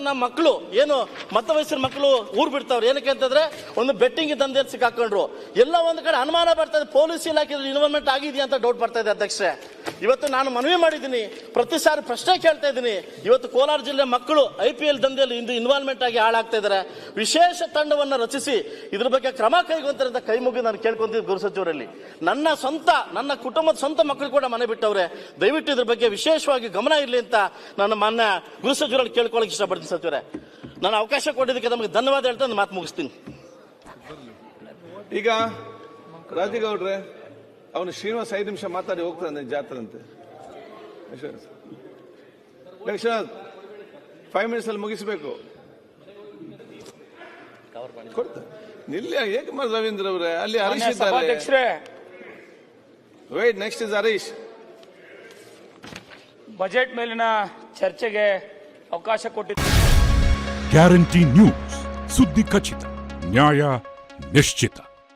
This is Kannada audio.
ಜನ ಮಕ್ಕಳು ಏನು ಮತ ವಯಸ್ಸಿನ ಮಕ್ಕಳು ಊರು ಬಿಡ್ತಾವ್ರು. ಏನಕ್ಕೆ ಅಂತಂದ್ರೆ ಒಂದು ಬೆಟ್ಟಿಂಗ್ ದಂಧೆಯಲ್ಲಿ ಸಿಕ್ಕಾಕೊಂಡ್ರು. ಎಲ್ಲ ಒಂದು ಕಡೆ ಅನುಮಾನ ಬರ್ತಾ ಇದೆ, ಪೊಲೀಸ್ ಇಲಾಖೆ ಇನ್ವಾಲ್ವ್ಮೆಂಟ್ ಆಗಿದೆಯಾ ಅಂತ ಡೌಟ್ ಬರ್ತಾ ಇದೆ ಅಧ್ಯಕ್ಷರೇ. ಇವತ್ತು ನಾನು ಮನವಿ ಮಾಡಿದ್ದೀನಿ, ಪ್ರತಿ ಸಾರಿ ಪ್ರಶ್ನೆ ಕೇಳ್ತಾ ಇದ್ದೀನಿ. ಇವತ್ತು ಕೋಲಾರ ಜಿಲ್ಲೆ ಮಕ್ಕಳು IPL ದಂಧೆಯಲ್ಲಿ ಇಂದು ಇನ್ವಾಲ್ವ್ಮೆಂಟ್ ಆಗಿ ಹಾಳಾಗ್ತಾ ಇದ್ದಾರೆ. ವಿಶೇಷ ತಂಡವನ್ನು ರಚಿಸಿ ಇದ್ರ ಬಗ್ಗೆ ಕ್ರಮ ಕೈಗೊಂತಾರೆ ಅಂತ ಕೈ ಮುಗಿ ನಾನು ಕೇಳ್ಕೊಂತಿದ್ದೆ ಗೃಹ ಸಚಿವರಲ್ಲಿ. ನನ್ನ ಕುಟುಂಬದ ಸ್ವಂತ ಮಕ್ಕಳು ಕೂಡ ಮನೆ ಬಿಟ್ಟವ್ರೆ. ದಯವಿಟ್ಟು ಇದ್ರ ಬಗ್ಗೆ ವಿಶೇಷವಾಗಿ ಗಮನ ಇರಲಿ ಅಂತ ನಾನು ಮಾನ್ಯ ಗೃಹ ಸಚಿವರಲ್ಲಿ ಕೇಳ್ಕೊಳ್ಳೋಕೆ ಇಷ್ಟಪಡ್ತೀನಿ. ಸಚಿವರೇ, ನಾನು ಅವಕಾಶ ಕೊಟ್ಟಿದ್ದಕ್ಕೆ ನಮಗೆ ಧನ್ಯವಾದ ಹೇಳ್ತಾ ಒಂದು ಮಾತು ಮುಗಿಸ್ತೀನಿ. ಈಗ ರಾಜೇಗೌಡ್ರೆ, ಅವನು ಶ್ರೀನಿವಾಸ್ 5 ನಿಮಿಷ ಮಾತಾಡಿ ಹೋಗ್ತಾನೆ ಜಾತ್ರಂತೆ. ಲಕ್ಷನಾಥ್ 5 ಮಿನಿಟ್ಸ್ ಅಲ್ಲಿ ಮುಗಿಸಬೇಕು. ನಿಲ್ಲಿ ಏಕೆ ರವೀಂದ್ರ ಅವರೇ, ಅಲ್ಲಿ ಹರೀಶ್ ಇದ್ದಾರೆ. Wait, next is Harish. Budget ಮೇಲಿನ ಚರ್ಚೆಗೆ ಅವಕಾಶ ಕೊಟ್ಟಿದ್ದು. ಗ್ಯಾರಂಟಿ ನ್ಯೂಸ್, ಸುದ್ದಿ ಖಚಿತ, ನ್ಯಾಯ ನಿಶ್ಚಿತ.